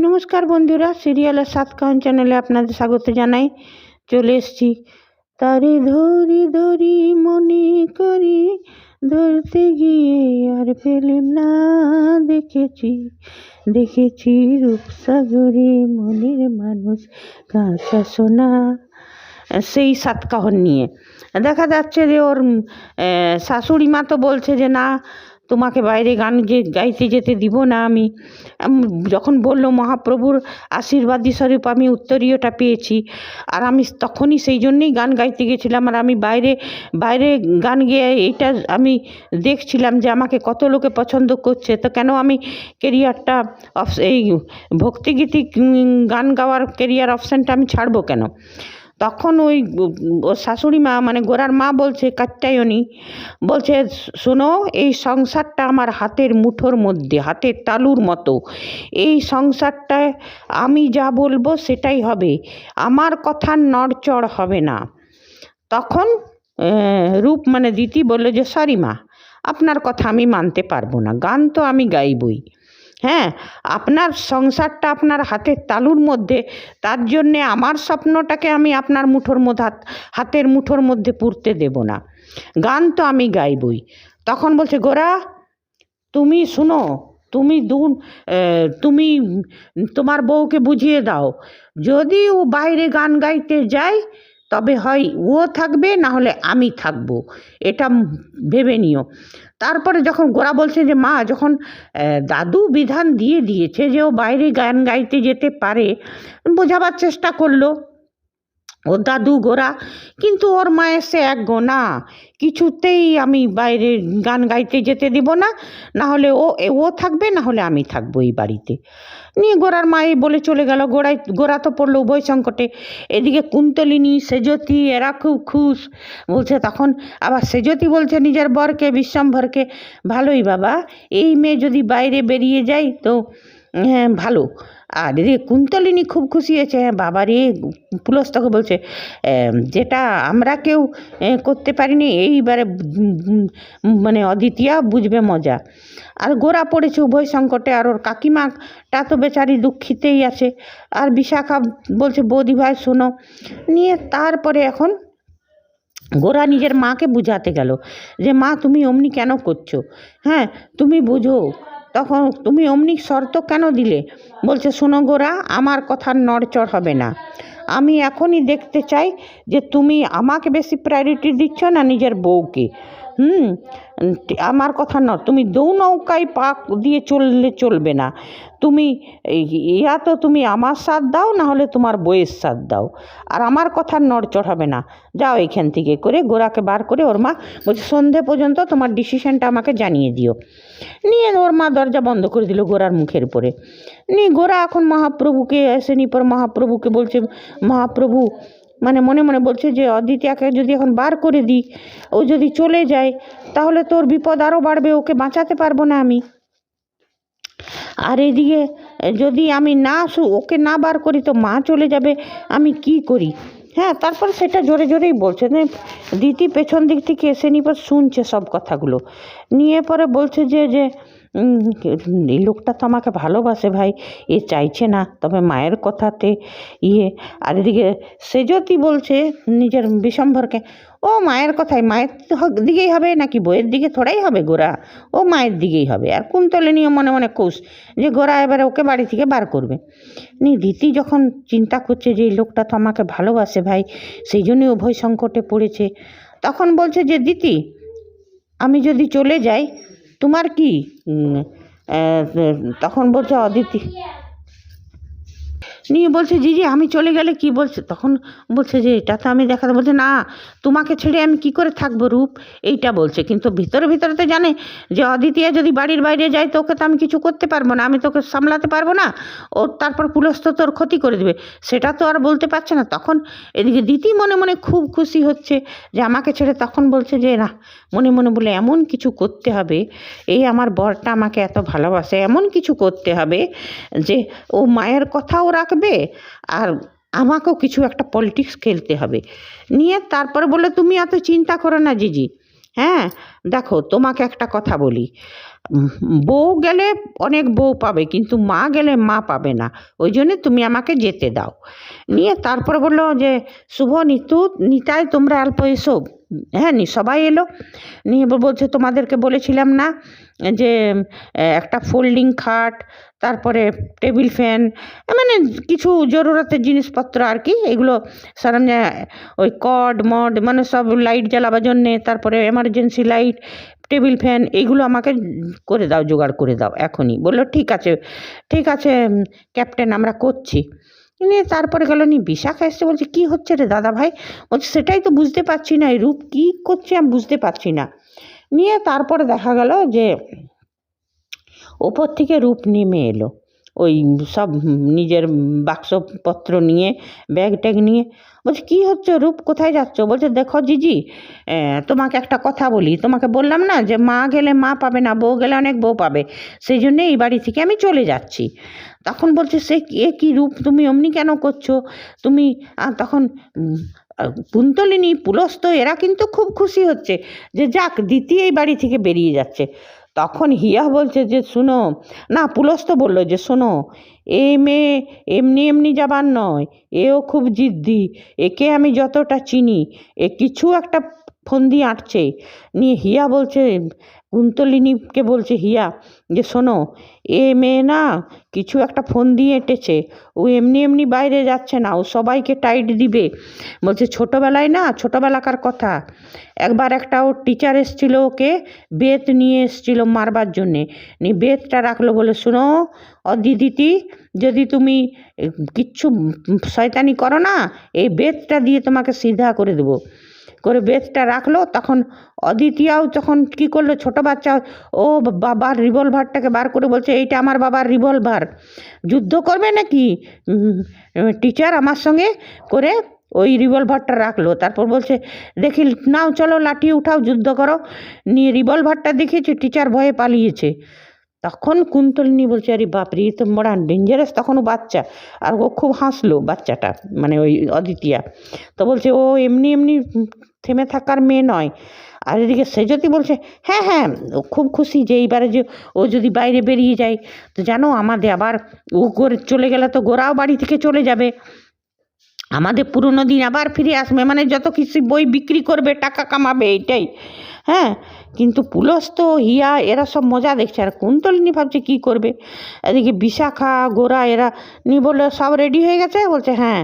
নমস্কার বন্ধুরা, সিরিয়ালের সাত কাহন চ্যানেলে আপনাদের স্বাগত জানাই। চলে এসেছি। তারে ধরি ধরি মনে করি, ধরতে গিয়ে আর পেলাম না, দেখেছি দেখেছি রূপসাগরে মনের মানুষ কাঁচা সোনা। সেই সাতকাহন নিয়ে দেখা যাচ্ছে যে ওর শাশুড়ি মা তো বলছে যে না, তোমাকে বাইরে গান গাইতে যেতে দিব না আমি। যখন বললো মহাপ্রভুর আশীর্বাদী স্বরূপ আমি উত্তরীয়টা পেয়েছি, আর আমি তখনই সেই জন্যেই গান গাইতে গেছিলাম। আর আমি বাইরে বাইরে গান গেয়ে এইটা আমি দেখছিলাম যে আমাকে কত লোকে পছন্দ করছে, তো কেন আমি কেরিয়ারটা এই ভক্তিগীতিক গান গাওয়ার কেরিয়ার অপশানটা আমি ছাড়বো কেন? তখন ওই শাশুড়ি মা মানে গোরার মা বলছে, কাত্যায়নী বলছে, শোনো, এই সংসারটা আমার হাতের মুঠোর মধ্যে, হাতের তালুর মতো। এই সংসারটায় আমি যা বলবো সেটাই হবে, আমার কথার নড়চড় হবে না। তখন রূপ মানে দিতি বললো যে সরি মা, আপনার কথা আমি মানতে পারবো না, গান তো আমি গাইবই। হ্যাঁ, আপনার সংসারটা আপনার হাতের তালুর মধ্যে, তার জন্যে আমার স্বপ্নটাকে আমি আপনার মুঠোর মধ্যে হাতের মুঠোর মধ্যে পুরতে দেব না, গান তো আমি গাইবই। তখন বলছে, গোরা তুমি শুনো, তুমি তোমার বউকে বুঝিয়ে দাও, যদি ও বাইরে গান গাইতে যায় তবে হয় ও থাকবে, না হলে আমি থাকবো, এটা ভেবে নিও। তারপরে যখন গোরা বলছে যে মা, যখন দাদু বিধান দিয়ে দিয়েছে যে ও বাইরে গান গাইতে যেতে পারে, বোঝাবার চেষ্টা করলো ও দাদু গোরা, কিন্তু ওর মায়ের সে এক গোনা, কিছুতেই আমি বাইরে গান গাইতে যেতে দিব না, না হলে ও থাকবে, না হলে আমি থাকবো এই বাড়িতে। নিয়ে গোরার মা বলে চলে গেল। গোরা তো পড়লো উভয় সংকটে। এদিকে কুন্তলিনী, সেজতি এরা খুব খুশ। বলছে তখন আবার সেজতি বলছে নিজের বরকে, বিশ্বম্ভরকে, ভালোই বাবা, এই মেয়ে যদি বাইরে বেরিয়ে যায় তো হ্যাঁ ভালো। আর এদিকে কুন্তলিনী খুব খুশি হয়েছে, হ্যাঁ বাবা রে, পুলস্তকে বলছে যেটা আমরা কেউ করতে পারিনি, এইবারে মানে অদ্বিতীয়া বুঝবে মজা। আর গোরা পড়েছে উভয় সংকটে, আর ওর কাকিমাটা তো বেচারি দুঃখিতেই আছে। আর বিশাখা বলছে, বৌদি ভাই শোনো। নিয়ে তারপরে এখন গোরা নিজের মাকে বুঝাতে গেল যে মা, তুমি অমনি কেন করছো? হ্যাঁ, তুমি বুঝো, তখন তুমি অমনি শর্ত কেন দিলে? বলছে, শোনো গোরা, আমার কথার নড়চড় হবে না। আমি এখনই দেখতে চাই যে তুমি আমাকে বেশি প্রায়োরিটি দিচ্ছ না নিজের বউকে। আমার কথা তুমি নৌকায় পা দিয়ে চলবে না। তুমি তো তুমি আমার সাথ দাও, না হলে তোমার বইয়ের সাথ দাও, আর আমার কথার নড়চড় হবে না। যাও এখান থেকে করে গোরাকে বার করে ওর মা বলছে, সন্ধে পর্যন্ত তোমার ডিসিশনটা আমাকে জানিয়ে দিও। নিয়ে ওর মা দরজা বন্ধ করে দিল গোরার মুখের উপরে। নিয়ে গোরা এখন মহাপ্রভুকে আসেনি পর মহাপ্রভুকে বলছে, মহাপ্রভু মানে মনে মনে বলছে যে অদ্বিতীয়াকে যদি এখন বার করে দিই, ও যদি চলে যায় তাহলে তোর বিপদ আরও বাড়বে, ওকে বাঁচাতে পারবো না আমি। আর এদিকে যদি আমি ওকে না বার করি তো মা চলে যাবে, আমি কি করি? হ্যাঁ, তারপর সেটা জোরে জোরেই বলছে। দিতি পেছন দিক থেকে এসে নি পর শুনছে সব কথাগুলো। নিয়ে পরে বলছে যে এই লোকটা তো আমাকে ভালোবাসে ভাই, এ চাইছে না, তবে মায়ের কথাতে আর এদিকে সেজতি বলছে নিজের বিশ্বম্ভরকে, ও মায়ের কথাই, মায়ের দিকেই হবে নাকি বইয়ের দিকে থোড়াই হবে গোরা, ও মায়ের দিকেই হবে। আর কুন্তলিনীও মনে মনে খুশ যে গোরা এবারে ওকে বাড়ি থেকে বার করবে। দিতি যখন চিন্তা করছে যে এই লোকটা তো আমাকে ভালোবাসে ভাই, সেই জন্যই উভয় সংকটে পড়েছে, তখন বলছে যে দিতি, আমি যদি চলে যাই তোমার কি? তখন বলছে অদিতি, নিয়ে বলছে জিজি আমি চলে গেলে কি? বলছে তখন বলছে যে এটা তো আমি দেখাতে, বলছে না, তোমাকে ছেড়ে আমি কি করে থাকবো রূপ, এইটা বলছে। কিন্তু ভিতরে ভিতরে তো জানে যে অদ্বিতীয়া যদি বাড়ির বাইরে যায় তো ওকে তো আমি কিছু করতে পারবো না, আমি তোকে সামলাতে পারবো না, ও তারপর পুলস্ত তোর ক্ষতি করে দেবে, সেটা তো আর বলতে পারছে না। তখন এদিকে দিতি মনে মনে খুব খুশি হচ্ছে যে আমাকে ছেড়ে, তখন বলছে যে না, মনে মনে বলে এমন কিছু করতে হবে, এই আমার বরটা আমাকে এত ভালোবাসে, এমন কিছু করতে হবে যে ও মায়ের কথাও রাখবে আর আমাকেও কিছু একটা পলিটিক্স খেলতে হবে। নিয়ে তারপরে বলে, তুমি এত চিন্তা করো না জিজি, হ্যাঁ দেখো তোমাকে একটা কথা বলি, বউ গেলে অনেক বউ পাবে, কিন্তু মা গেলে মা পাবে না, ওই জন্যে তুমি আমাকে যেতে দাও। নিয়ে তারপরে বললো যে শুভ, নিতু, নিতাই, তোমরা অল্প এসো। হ্যাঁ, সবাই এলো। নিয়ে বলছে তোমাদেরকে বলেছিলাম না যে একটা ফোল্ডিং খাট, তারপরে টেবিল ফ্যান, মানে কিছু জরুরতের জিনিসপত্র আর কি, এগুলো সরঞ্জাম, ওই কর্ড মড মানে সব লাইট জ্বালাবার জন্যে, তারপরে এমার্জেন্সি লাইট, টেবিল ফ্যান, এইগুলো আমাকে করে দাও, জোগাড় করে দাও এখনই। বললো ঠিক আছে, ঠিক আছে ক্যাপ্টেন, আমরা করছি। নিয়ে তারপরে গেল, নিয়ে বিশাখা এসছে, বলছে কী হচ্ছে রে দাদা ভাই? বলছে সেটাই তো বুঝতে পারছি না, এই রূপ কী করছে আমি বুঝতে পারছি না। নিয়ে তারপরে দেখা গেল যে ওপর থেকে রূপ নেমে এলো, ওই সব নিজের বাক্সপত্র নিয়ে, ব্যাগ ট্যাগ নিয়ে। বলছে কী হচ্ছে রূপ, কোথায় যাচ্ছ? বলছে দেখো জিজি, তোমাকে একটা কথা বলি, তোমাকে বললাম না যে মা গেলে মা পাবে না, বউ গেলে অনেক বউ পাবে, সেই জন্যে এই বাড়ি থেকে আমি চলে যাচ্ছি। তখন বলছে সে এ কী রূপ, তুমি অমনি কেন করছো? তুমি তখন কুন্তলিনী, পুলস্ত এরা কিন্তু খুব খুশি হচ্ছে যে যাক, দিতি এই বাড়ি থেকে বেরিয়ে যাচ্ছে। তখন হিয়া বলছে যে শুনো না, পুলস্ত বলল যে শোনো, এই মেয়ে এমনি এমনি যাবার নয়, এও খুব জিদ্দি, একে আমি যতটা চিনি, এ কিছু একটা ফন্দি আঁটছে। নিয়ে হিয়া বলছে, কুন্তলিনীকে বলছে হিয়া যে শোনো, এ মেয়ে না কিছু একটা ফন্দি এঁটেছে, ও এমনি এমনি বাইরে যাচ্ছে না, ও সবাইকে টাইট দিবে। বলছে ছোটোবেলায় না, ছোটোবেলাকার কথা, একবার একটা ওর টিচার এসেছিল, ওকে বেত নিয়ে এসেছিলো মারবার জন্যে, নিয়ে বেতটা রাখলো, বলে শুনো দিদিটি, যদি তুমি কিচ্ছু শয়তানি করো না, এই বেতটা দিয়ে তোমাকে সিধা করে দেবো। করে বেতটা রাখলো। তখন অদিতিয়াও তখন কী করলো, ছোটো বাচ্চা, ও বাবার রিভলভারটাকে বার করে বলছে এইটা আমার বাবার রিভলভার, যুদ্ধ করবে নাকি টিচার আমার সঙ্গে? করে ওই রিভলভারটা রাখলো। তারপর বলছে দেখি, নাও চলো লাঠি উঠাও, যুদ্ধ করো। নিয়ে রিভলভারটা দেখেছে, টিচার ভয়ে পালিয়েছে। তখন কুন্তলিনী বলছে আরে বাপরে, এ তো বড়া ডেঞ্জারাস, তখনও বাচ্চা। আর ও খুব হাসলো বাচ্চাটা, মানে ওই অদিতিয়া। তো বলছে ও এমনি এমনি থেমে থাকার মেয়ে নয়। আর এদিকে সেজতি বলছে হ্যাঁ হ্যাঁ, ও খুব খুশি যে এইবারে যে ও যদি বাইরে বেরিয়ে যায়, তো জানো আমাদের আবার ও করে চলে গেলে তো গোরাও বাড়ি থেকে চলে যাবে, আমাদের পুরনো দিন আবার ফিরে আসবে, মানে যত কিছু বই বিক্রি করবে, টাকা কামাবে, এইটাই। হ্যাঁ, কিন্তু পুলস্ত, হিয়া এরা সব মজা দেখছে, আর কুন্তলিনী ভাবছে কী করবে। এদিকে বিশাখা, গোরা এরা নিয়ে বললো সব রেডি হয়ে গেছে? বলছে হ্যাঁ।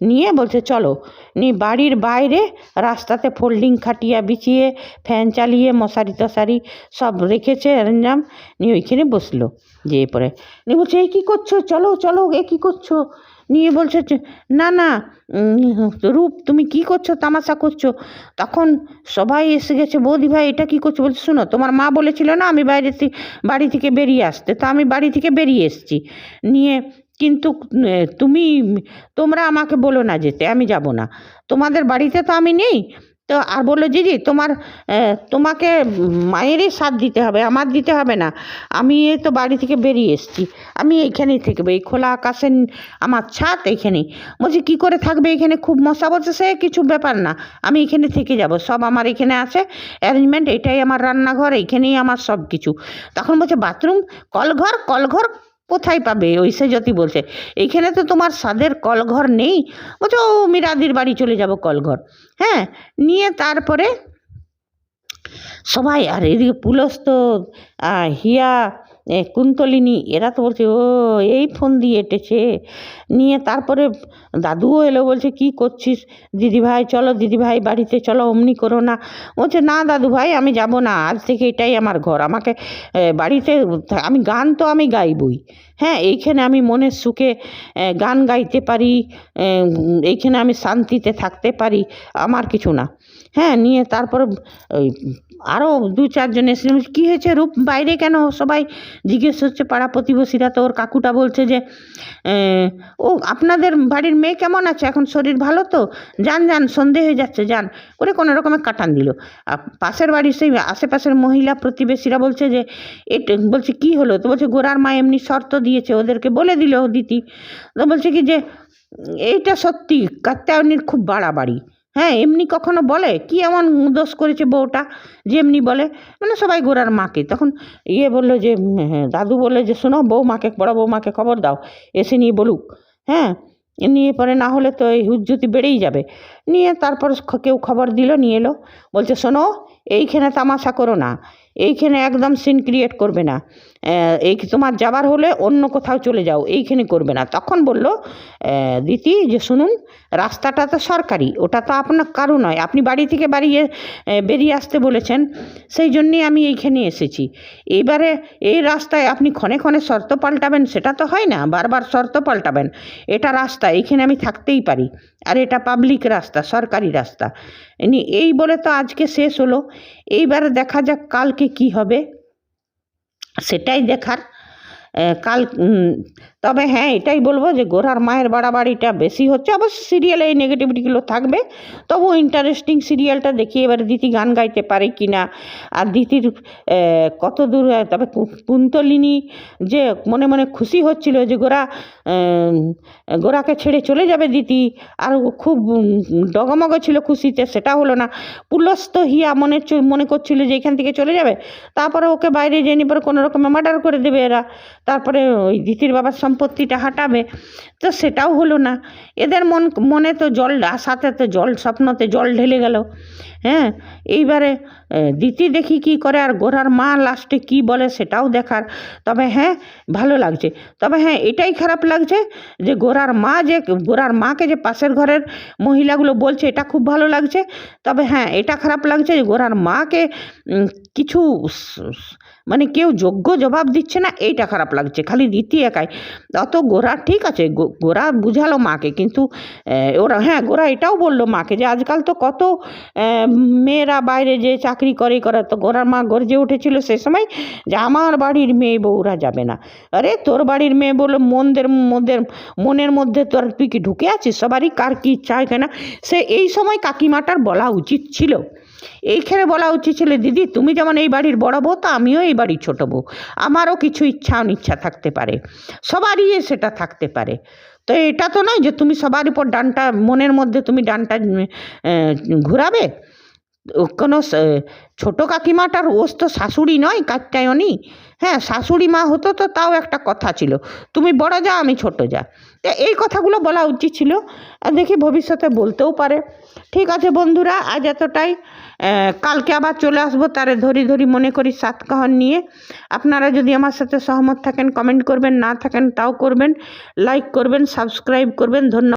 নিয়ে বলছে চলো। নিয়ে বাড়ির বাইরে রাস্তাতে ফোল্ডিং খাটিয়া বিছিয়ে, ফ্যান চালিয়ে, মশারি টশারি সব রেখেছে সরঞ্জাম, নিয়ে ওইখানে বসলো। যেয়ে পরে নিয়ে বলছে এই কী করছো, চলো চলো, এ কী করছো? নিয়ে বলছে না না রূপ, তুমি কি করছো, তামাশা করছো? তখন সবাই এসে গেছে, বৌদি ভাই এটা কী করছো? বলছে শোনো, তোমার মা বলেছিল না আমি বাড়ি থেকে বেরিয়ে আসতে, তো আমি বাড়ি থেকে বেরিয়ে এসেছি। নিয়ে কিন্তু তোমরা আমাকে বলো না যেতে, আমি যাব না, তোমাদের বাড়িতে তো আমি নেই। তো আর বললো দিদি তোমাকে মায়েরই সাথ দিতে হবে, আমার দিতে হবে না, আমি এই তো বাড়ি থেকে বেরিয়ে এসেছি, আমি এইখানেই থাকবো, এই খোলা আকাশের আমার ছাদ এইখানেই। বলছি কী করে থাকবে এখানে, খুব মশা। বলছে সে কিছু ব্যাপার না, আমি এখানে থেকে যাব, সব আমার এখানে আছে অ্যারেঞ্জমেন্ট, এটাই আমার রান্নাঘর, এইখানেই আমার সব কিছু। তখন বলছে বাথরুম, কলঘর, কলঘর কোথায় পাবে? ওই সেজতি বলছে এইখানে তো তোমার স্বাদের কলঘর নেই। বলছে ও মিরাদির বাড়ি চলে যাব কলঘর। হ্যাঁ, নিয়ে তারপরে সবাই, আর এদিকে পুলস্ত, হিয়া, কুন্তলিনী এরা তো বলছে ও এই ফোন দিয়ে এঁটেছে। নিয়ে তারপরে দাদুও এলো, বলছে কী করছিস দিদিভাই, চলো দিদিভাই বাড়িতে চলো, অমনি করো না। বলছে না দাদু ভাই, আমি যাব না, আজ থেকে এটাই আমার ঘর, আমাকে বাড়িতে আমি গান তো আমি গাইবই। হ্যাঁ, এইখানে আমি মনের সুখে গান গাইতে পারি, এইখানে আমি শান্তিতে থাকতে পারি, আমার কিছু না। হ্যাঁ, নিয়ে তারপর ওই আরও দু চারজন এসে কী হয়েছে রূপ বাইরে কেন, সবাই জিজ্ঞেস হচ্ছে, পাড়া প্রতিবেশীরা। তো ওর কাকুটা বলছে যে ও আপনাদের বাড়ির মেয়ে কেমন আছে, এখন শরীর ভালো তো, যান যান, সন্ধে হয়ে যাচ্ছে, যান, করে কোনো রকমে কাটান দিল। পাশের বাড়ির সেই আশেপাশের মহিলা প্রতিবেশীরা বলছে যে বলছে কী হলো? তো বলছে গোরার মা এমনি শর্ত দিয়েছে, ওদেরকে বলে দিল দিতি। তো বলছে কি যে এইটা সত্যি, কাত্যায়নীর খুব বাড়াবাড়ি, হ্যাঁ, এমনি কখনো বলে কি এমন দোষ করেছে বউটা যে এমনি বলে? মানে সবাই গোরার মাকে তখন বললো যে হ্যাঁ, দাদু বললো যে শোনো বৌমাকে, বড় বৌমাকে খবর দাও, এসে নিয়ে বলুক। হ্যাঁ, নিয়ে পরে না হলে তো এই হুজ্জুতি বেড়েই যাবে। নিয়ে তারপর কেউ খবর দিল, নিয়ে এলো, বলছে শোনো এইখানে তামাশা করো না, এইখানে একদম সিন ক্রিয়েট করবে না, এই তোমার যাবার হলে অন্য কোথাও চলে যাও, এইখানে করবে না। তখন বলল দিতি যে শুনুন, রাস্তাটা তো সরকারি, ওটা তো আপনার কারো নয়, আপনি বাড়ি থেকে বেরিয়ে আসতে বলেছেন, সেই জন্যেই আমি এইখানে এসেছি। এইবারে এই রাস্তায় আপনি ক্ষণে ক্ষণে শর্ত পাল্টাবেন, সেটা তো হয় না, বারবার শর্ত পাল্টাবেন। এটা রাস্তা, এইখানে আমি থাকতেই পারি, আর এটা পাবলিক রাস্তা, সরকারি রাস্তা। এই বলে তো আজকে শেষ হলো, এইবারে দেখা যাক কালকে কি হবে, সেটাই দেখার। কাল তবে হ্যাঁ, এটাই বলবো যে গোরার মায়ের বাড়াবাড়িটা বেশি হচ্ছে। অবশ্য সিরিয়ালে এই নেগেটিভিটিগুলো থাকবে, তবুও ইন্টারেস্টিং সিরিয়ালটা দেখি এবারে দিতি গান গাইতে পারে কি না, আর দিতির কত দূর। তবে কুন্তলিনী যে মনে মনে খুশি হচ্ছিল যে গোরাকে ছেড়ে চলে যাবে দিতি, আর খুব ডগমগ ছিল খুশিতে, সেটা হলো না। পুলস্ত হিয়া মনে করছিল যে এখান থেকে চলে যাবে, তারপরে ওকে বাইরে যেয়ে পরে কোনো রকমে মার্ডার করে দেবে এরা, তারপরে ওই দিতির বাবার সম্পত্তিটা হাঁটাবে, তো সেটাও হলো না। এদের মনে তো জল, আশাতে তো জল, স্বপ্নতে জল ঢেলে গেল। হ্যাঁ, এইবারে দিতি দেখি কি করে, আর গোরার মা লাস্টে কি বলে সেটাও দেখার। তবে হ্যাঁ, ভালো লাগছে। তবে হ্যাঁ, এটাই খারাপ লাগছে যে গোরার মাকে যে পাশের ঘরের মহিলাগুলো বলছে, এটা খুব ভালো লাগছে। তবে হ্যাঁ, এটা খারাপ লাগছে যে গোরার মাকে কিছু মানে কেউ যোগ্য জবাব দিচ্ছে না, এইটা খারাপ লাগছে। খালি দিতি একাই, অত গোরা ঠিক আছে, গোরা বুঝালো মাকে, কিন্তু গোরা এটাও বললো মাকে যে আজকাল তো কত মেয়েরা বাইরে যে চাকরি করে, তো গোরার মা গর্জে উঠেছিল সে সময় যে আমার বাড়ির মেয়ে বউরা যাবে না। আরে তোর বাড়ির মেয়ে বলে মনের মধ্যে তুই কি ঢুকে আছিস? সবারই কার কি ইচ্ছা হয় কেনা, সে এই সময় কাকিমাটার বলা উচিত ছিল, এইখানে বলা উচিত ছিল দিদি তুমি যেমন এই বাড়ির বড় বউ, তো আমিও এই বাড়ির ছোটো বউ, আমারও কিছু ইচ্ছা অনিচ্ছা থাকতে পারে, সবারই সেটা থাকতে পারে। তো এটা তো নয় যে তুমি সবার উপর মনের মধ্যে তুমি ডানটা ঘুরাবে। কোনো ছোটো কাকিমাটার ওস তো শাশুড়ি নয়, কাত্যায়নী। হ্যাঁ, শাশুড়ি মা হতো তো তাও একটা কথা ছিল, তুমি বড় যা আমি ছোট যা, এই কথাগুলো বলা উচিত ছিল। আর দেখি ভবিষ্যতে বলতেও পারে। ঠিক আছে বন্ধুরা, আজ এতটাই। কালকে আবার চলে আসবো তারে ধরি মনে করি সাতকাহন নিয়ে। আপনারা যদি আমার সাথে সহমত থাকেন কমেন্ট করবেন, না থাকেন তাও করবেন, লাইক করবেন, সাবস্ক্রাইব করবেন। ধন্যবাদ।